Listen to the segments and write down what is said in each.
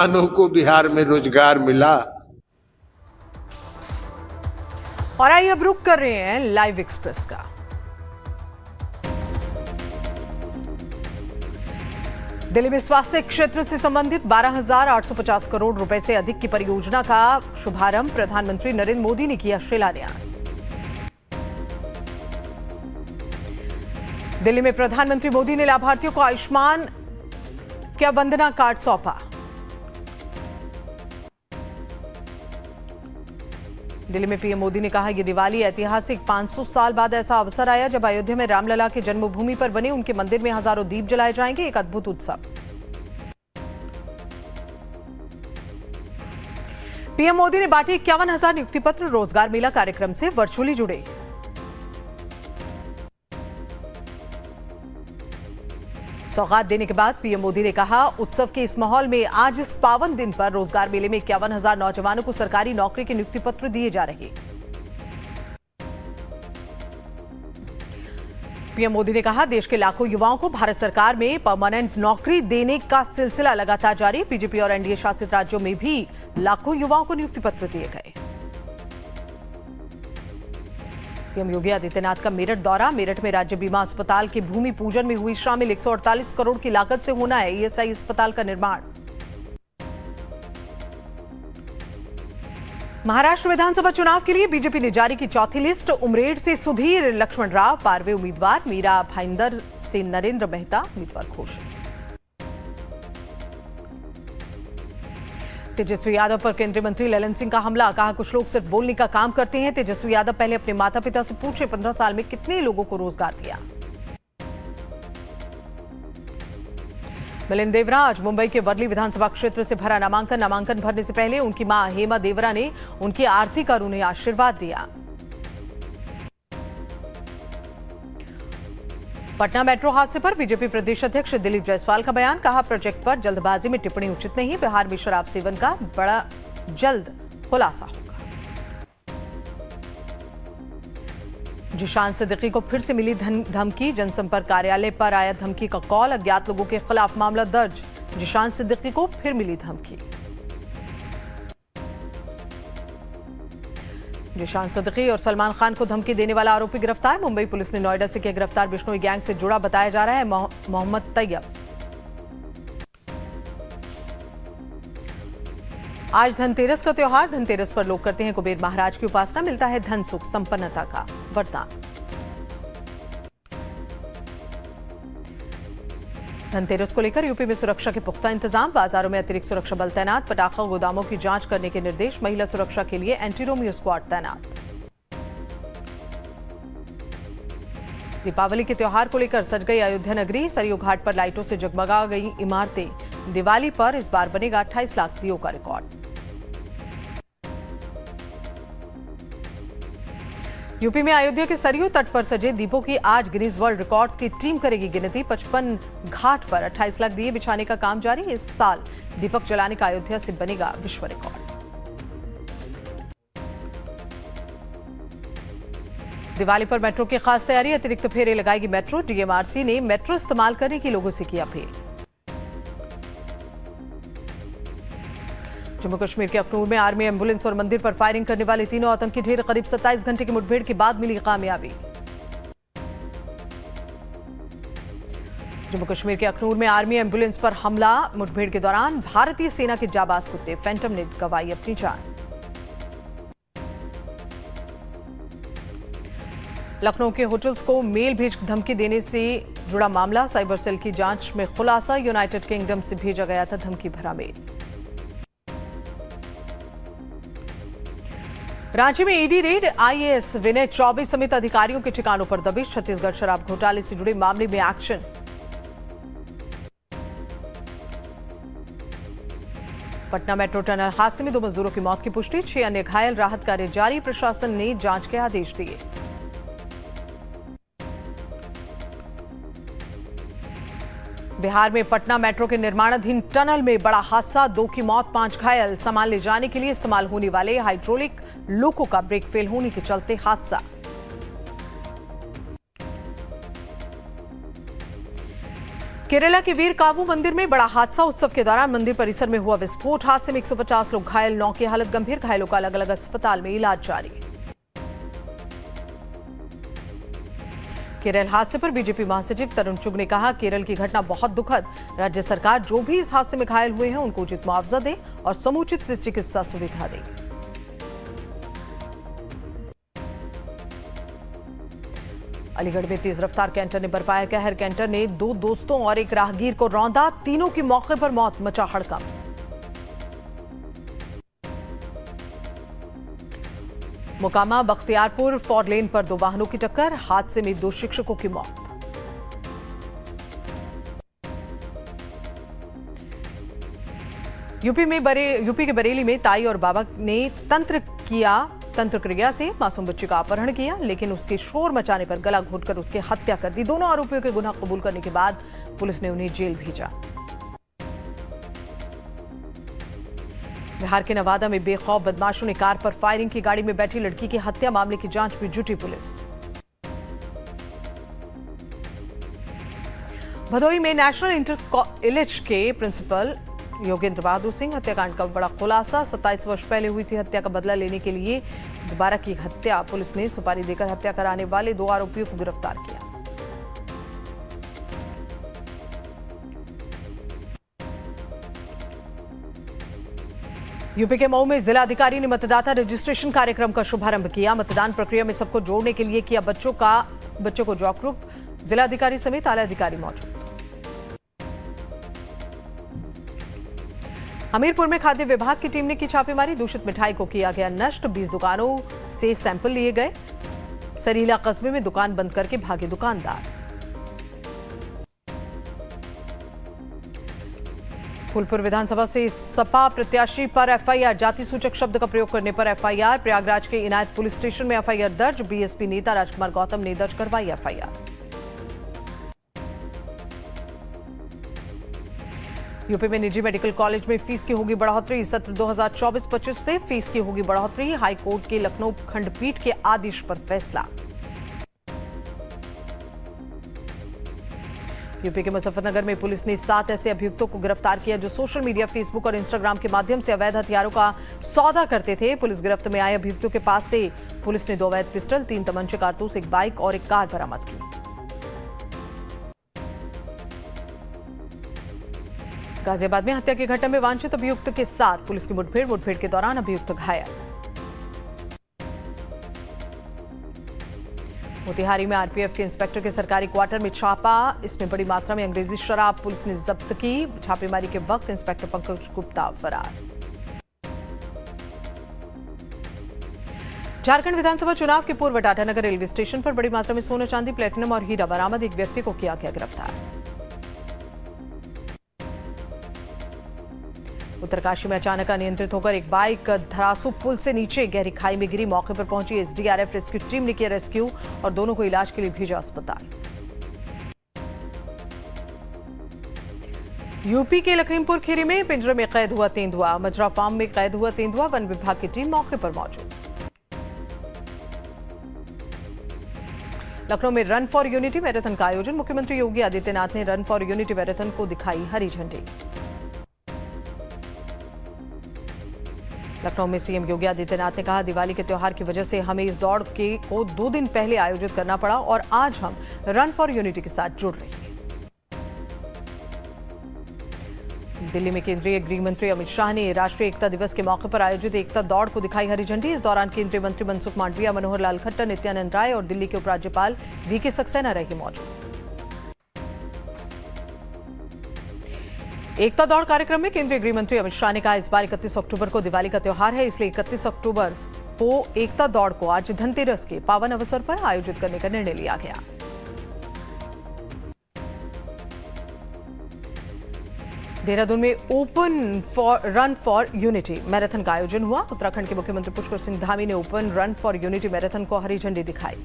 किसानों को बिहार में रोजगार मिला। और आइए अब रुक कर रहे हैं लाइव एक्सप्रेस का। दिल्ली में स्वास्थ्य क्षेत्र से संबंधित 12,850 करोड़ रुपए से अधिक की परियोजना का शुभारंभ प्रधानमंत्री नरेंद्र मोदी ने किया शिलान्यास। दिल्ली में प्रधानमंत्री मोदी ने लाभार्थियों को आयुष्मान क्या वंदना कार्ड सौंपा। दिल्ली में पीएम मोदी ने कहा, यह दिवाली ऐतिहासिक 500 साल बाद ऐसा अवसर आया जब अयोध्या में रामलला के जन्मभूमि पर बने उनके मंदिर में हजारों दीप जलाए जाएंगे। एक अद्भुत उत्सव। पीएम मोदी ने बांटे 51,000 नियुक्ति पत्र। रोजगार मेला कार्यक्रम से वर्चुअली जुड़े। सौगात देने के बाद पीएम मोदी ने कहा, उत्सव के इस माहौल में आज इस पावन दिन पर रोजगार मेले में 51,000 नौजवानों को सरकारी नौकरी के नियुक्ति पत्र दिए जा रहे। पीएम मोदी ने कहा, देश के लाखों युवाओं को भारत सरकार में परमानेंट नौकरी देने का सिलसिला लगातार जारी। बीजेपी और एनडीए शासित राज्यों में भी लाखों युवाओं को नियुक्ति पत्र दिए गए। सीएम योगी आदित्यनाथ का मेरठ दौरा। मेरठ में राज्य बीमा अस्पताल के भूमि पूजन में हुई शामिल। 148 करोड़ की लागत से होना है ईएसआई अस्पताल का निर्माण। महाराष्ट्र विधानसभा चुनाव के लिए बीजेपी ने जारी की चौथी लिस्ट। उमरेड से सुधीर लक्ष्मण राव पारवे उम्मीदवार। मीरा भाईंदर से नरेंद्र मेहता उम्मीदवार घोषित। तेजस्वी यादव पर केंद्रीय मंत्री ललन सिंह का हमला। कहा, कुछ लोग सिर्फ बोलने का काम करते हैं। तेजस्वी यादव पहले अपने माता पिता से पूछे, 15 साल में कितने लोगों को रोजगार दिया। मिलिंद देवरा आज मुंबई के वर्ली विधानसभा क्षेत्र से भरा नामांकन भरने से पहले उनकी मां हेमा देवरा ने उनकी आरती कर उन्हें आशीर्वाद दिया। पटना मेट्रो हादसे पर बीजेपी प्रदेश अध्यक्ष दिलीप जायसवाल का बयान। कहा, प्रोजेक्ट पर जल्दबाजी में टिप्पणी उचित नहीं। बिहार में शराब सेवन का बड़ा जल्द खुलासा होगा। जिशान सिद्दीकी को फिर से मिली धमकी। जनसंपर्क कार्यालय पर आया धमकी का कॉल। अज्ञात लोगों के खिलाफ मामला दर्ज। जिशान सिद्दीकी को फिर मिली धमकी। जिशान सिद्दीकी और सलमान खान को धमकी देने वाला आरोपी गिरफ्तार। मुंबई पुलिस ने नोएडा से किया गिरफ्तार। बिश्नोई गैंग से जुड़ा बताया जा रहा है मोहम्मद तैयब। आज धनतेरस का त्योहार। धनतेरस पर लोग करते हैं कुबेर महाराज की उपासना। मिलता है धन सुख संपन्नता का वरदान। धनतेरस को लेकर यूपी में सुरक्षा के पुख्ता इंतजाम। बाजारों में अतिरिक्त सुरक्षा बल तैनात। पटाखा गोदामों की जांच करने के निर्देश। महिला सुरक्षा के लिए एंटी रोमियो स्क्वाड तैनात। दीपावली के त्योहार को लेकर सज गई अयोध्या नगरी। सरयू घाट पर लाइटों से जगमगा गई इमारतें। दिवाली पर इस बार बनेगा 28 लाख दियों का रिकॉर्ड। यूपी में अयोध्या के सरयू तट पर सजे दीपों की आज गिनीज वर्ल्ड रिकॉर्ड्स की टीम करेगी गिनती। 55 घाट पर 28 लाख दिए बिछाने का काम जारी। इस साल दीपक जलाने का अयोध्या से बनेगा विश्व रिकॉर्ड। दिवाली पर मेट्रो की खास तैयारी। अतिरिक्त फेरे लगाएगी मेट्रो। डीएमआरसी ने मेट्रो इस्तेमाल करने की लोगों से की अपील। जम्मू कश्मीर के अखनूर में आर्मी एम्बुलेंस और मंदिर पर फायरिंग करने वाले तीनों आतंकी ढेर। करीब 27 घंटे की मुठभेड़ के बाद मिली कामयाबी। जम्मू कश्मीर के अखनूर में आर्मी एम्बुलेंस पर हमला। मुठभेड़ के दौरान भारतीय सेना के जाबाज कुत्ते फैंटम ने गंवाई अपनी जान। लखनऊ के होटल्स को मेल भेज धमकी देने से जुड़ा मामला। साइबर सेल की जांच में खुलासा। यूनाइटेड किंगडम से भेजा गया था धमकी भरा मेल। रांची में ईडी रेड। आईएएस विनय चौबे समेत अधिकारियों के ठिकानों पर दबिश। छत्तीसगढ़ शराब घोटाले से जुड़े मामले में एक्शन। पटना मेट्रो टनल हादसे में 2 मजदूरों की मौत की पुष्टि। 6 अन्य घायल। राहत कार्य जारी। प्रशासन ने जांच के आदेश दिए। बिहार में पटना मेट्रो के निर्माणाधीन टनल में बड़ा हादसा। 2 की मौत, 5 घायल। सामान ले जाने के लिए इस्तेमाल होने वाले हाइड्रोलिक लोको का ब्रेक फेल होने के चलते हादसा। केरला के वीर कावू मंदिर में बड़ा हादसा। उत्सव के दौरान मंदिर परिसर में हुआ विस्फोट। हादसे में 150 लोग घायल, 9 की हालत गंभीर। घायलों का अलग अलग अस्पताल में इलाज जारी। केरल हादसे पर बीजेपी महासचिव तरुण चुग ने कहा, केरल की घटना बहुत दुखद। राज्य सरकार जो भी इस हादसे में घायल हुए हैं उनको उचित मुआवजा दे और समुचित चिकित्सा सुविधा दे। अलीगढ़ में तेज रफ्तार कैंटर ने बरपाया कहर। कैंटर ने 2 दोस्तों और एक राहगीर को रौंदा। तीनों की मौके पर मौत। मचा हड़कंप। मोकामा बख्तियारपुर 4 लेन पर 2 वाहनों की टक्कर। हादसे में 2 शिक्षकों की मौत। यूपी के बरेली में ताई और बाबा ने तंत्र क्रिया से मासूम बच्चे का अपहरण किया, लेकिन उसके शोर मचाने पर गला घोंटकर उसकी हत्या कर दी। दोनों आरोपियों के गुनाह कबूल करने के बाद पुलिस ने उन्हें जेल भेजा। बिहार के नवादा में बेखौफ बदमाशों ने कार पर फायरिंग की। गाड़ी में बैठी लड़की की हत्या। मामले की जांच में जुटी पुलिस। भदोही में नेशनल इंटर कॉलेज के प्रिंसिपल योगेंद्र बहादुर सिंह हत्याकांड का बड़ा खुलासा। 27 वर्ष पहले हुई थी हत्या का बदला लेने के लिए दोबारा की हत्या। पुलिस ने सुपारी देकर हत्या कराने वाले 2 आरोपियों को गिरफ्तार किया। यूपी के मऊ में जिला अधिकारी ने मतदाता रजिस्ट्रेशन कार्यक्रम का शुभारंभ किया। मतदान प्रक्रिया में सबको जोड़ने के लिए किया बच्चों को जागरूक। जिला अधिकारी समेत आला अधिकारी मौजूद। हमीरपुर में खाद्य विभाग की टीम ने की छापेमारी। दूषित मिठाई को किया गया नष्ट। 20 दुकानों से सैंपल लिए गए। सरीला कस्बे में दुकान बंद करके भागे दुकानदार। फूलपुर विधानसभा से सपा प्रत्याशी पर एफआईआर। जाति सूचक शब्द का प्रयोग करने पर एफआईआर। प्रयागराज के इनायत पुलिस स्टेशन में एफआईआर दर्ज। बीएसपी नेता राजकुमार गौतम ने दर्ज करवाई एफआईआर। यूपी में निजी मेडिकल कॉलेज में फीस की होगी बढ़ोतरी। सत्र 2024-25 से फीस की होगी बढ़ोतरी। हाईकोर्ट के लखनऊ खंडपीठ के आदेश पर फैसला। यूपी के मुजफ्फरनगर में पुलिस ने 7 ऐसे अभियुक्तों को गिरफ्तार किया जो सोशल मीडिया, फेसबुक और इंस्टाग्राम के माध्यम से अवैध हथियारों का सौदा करते थे। पुलिस गिरफ्त में आए अभियुक्तों के पास से पुलिस ने 2 अवैध पिस्टल, 3 तमंचे कारतूस, 1 बाइक और 1 कार बरामद की। गाजियाबाद में हत्या की घटना में वांछित अभियुक्त के साथ पुलिस की मुठभेड़ के दौरान अभियुक्त घायल। मोतिहारी में आरपीएफ के इंस्पेक्टर के सरकारी क्वार्टर में छापा। इसमें बड़ी मात्रा में अंग्रेजी शराब पुलिस ने जब्त की। छापेमारी के वक्त इंस्पेक्टर पंकज गुप्ता फरार। झारखंड विधानसभा चुनाव के पूर्व टाटानगर रेलवे स्टेशन पर बड़ी मात्रा में सोना, चांदी, प्लेटिनम और हीरा बरामद। एक व्यक्ति को किया गया गिरफ्तार। उत्तरकाशी में अचानक अनियंत्रित होकर एक बाइक धरासू पुल से नीचे गहरी खाई में गिरी। मौके पर पहुंची एसडीआरएफ रेस्क्यू टीम ने किया रेस्क्यू और दोनों को इलाज के लिए भेजा अस्पताल। यूपी के लखीमपुर खीरी में पिंजरे में कैद हुआ तेंदुआ। मजरा फार्म में कैद हुआ तेंदुआ। वन विभाग की टीम मौके पर मौजूद। लखनऊ में रन फॉर यूनिटी मैराथन का आयोजन। मुख्यमंत्री योगी आदित्यनाथ ने रन फॉर यूनिटी मैराथन को दिखाई हरी झंडी। लखनऊ में सीएम योगी आदित्यनाथ ने कहा, दिवाली के त्योहार की वजह से हमें इस दौड़ को 2 दिन पहले आयोजित करना पड़ा और आज हम रन फॉर यूनिटी के साथ जुड़ रहे हैं। दिल्ली में केंद्रीय गृह मंत्री अमित शाह ने राष्ट्रीय एकता दिवस के मौके पर आयोजित एकता दौड़ को दिखाई हरी झंडी। इस दौरान केंद्रीय मंत्री मनसुख मांडविया, मनोहर लाल खट्टर, नित्यानंद राय और दिल्ली के उपराज्यपाल वीके सक्सेना रहे मौजूद। एकता दौड़ कार्यक्रम में केंद्रीय गृह मंत्री अमित शाह ने कहा, इस बार 31 अक्टूबर को दिवाली का त्योहार है, इसलिए 31 अक्टूबर को एकता दौड़ को आज धनतेरस के पावन अवसर पर आयोजित करने का निर्णय लिया गया। देहरादून में open run for unity marathon का आयोजन हुआ। उत्तराखंड के मुख्यमंत्री पुष्कर सिंह धामी ने open run for unity marathon को हरी झंडी दिखाई।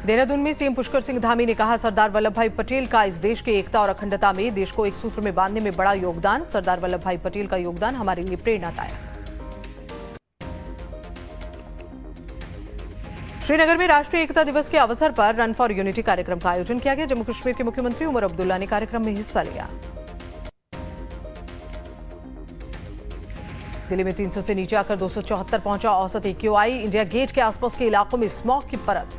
देहरादून में सीएम पुष्कर सिंह धामी ने कहा, सरदार वल्लभ भाई पटेल का इस देश की एकता और अखंडता में देश को एक सूत्र में बांधने में बड़ा योगदान। सरदार वल्लभ भाई पटेल का योगदान हमारे लिए प्रेरणादायक। श्रीनगर में राष्ट्रीय एकता दिवस के अवसर पर रन फॉर यूनिटी कार्यक्रम का आयोजन किया गया। जम्मू कश्मीर के मुख्यमंत्री उमर अब्दुल्ला ने कार्यक्रम में हिस्सा लिया। दिल्ली में 300 से नीचे आकर 274 पहुंचा औसत AQI। इंडिया गेट के आसपास के इलाकों में स्मॉग की परत।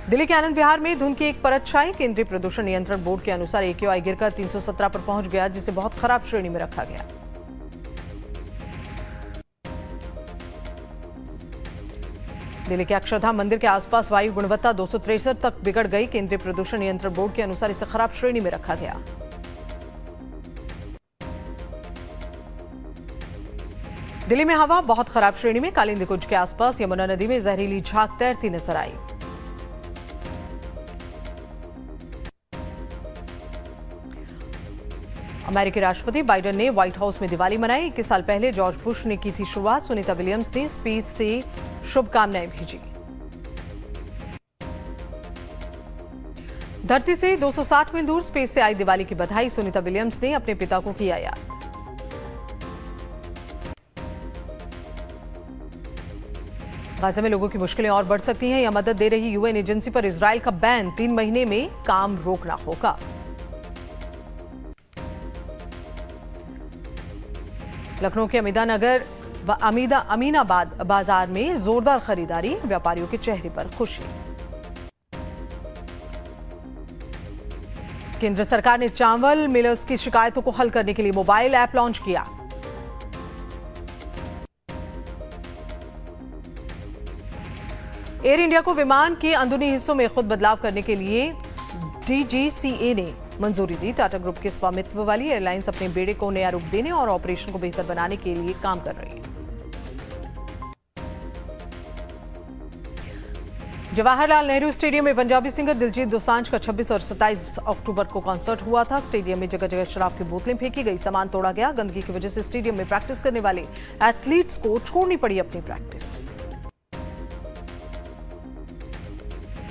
दिल्ली के आनंद विहार में धुंध की एक परत छाई। केंद्रीय प्रदूषण नियंत्रण बोर्ड के अनुसार AQI गिरकर 317 पर पहुंच गया, जिसे बहुत खराब श्रेणी में रखा गया। दिल्ली के अक्षरधाम मंदिर के आसपास वायु गुणवत्ता 263 तक बिगड़ गई। केंद्रीय प्रदूषण नियंत्रण बोर्ड के अनुसार इसे खराब श्रेणी में रखा गया। दिल्ली में हवा बहुत खराब श्रेणी में। कालिंदी कुंज के आसपास यमुना नदी में जहरीली झाग तैरती नजर आई। अमेरिकी राष्ट्रपति बाइडेन ने व्हाइट हाउस में दिवाली मनाई। 21 साल पहले जॉर्ज बुश ने की थी शुरुआत। सुनीता विलियम्स ने स्पीच से शुभकामनाएं भेजी। धरती से 260 मील दूर स्पेस से आई दिवाली की बधाई। सुनीता विलियम्स ने अपने पिता को किया याद। गाजा में लोगों की मुश्किलें और बढ़ सकती हैं। यह मदद दे रही UN एजेंसी पर इजराइल का बैन। 3 महीने में काम रोकना होगा। लखनऊ के अमीनाबाद बाजार में जोरदार खरीदारी। व्यापारियों के चेहरे पर खुशी। केंद्र सरकार ने चावल मिलर्स की शिकायतों को हल करने के लिए मोबाइल ऐप लॉन्च किया। एयर इंडिया को विमान के अंदरूनी हिस्सों में खुद बदलाव करने के लिए DGCA ने मंजूरी दी। टाटा ग्रुप के स्वामित्व वाली एयरलाइंस अपने बेड़े को नया रूप देने और ऑपरेशन को बेहतर बनाने के लिए काम कर रही है। जवाहरलाल नेहरू स्टेडियम में पंजाबी सिंगर दिलजीत दोसांझ का 26 और 27 अक्टूबर को कॉन्सर्ट हुआ था। स्टेडियम में जगह जगह शराब की बोतलें फेंकी गई, सामान तोड़ा गया। गंदगी की वजह से स्टेडियम में प्रैक्टिस करने वाले एथलीट्स को छोड़नी पड़ी अपनी प्रैक्टिस।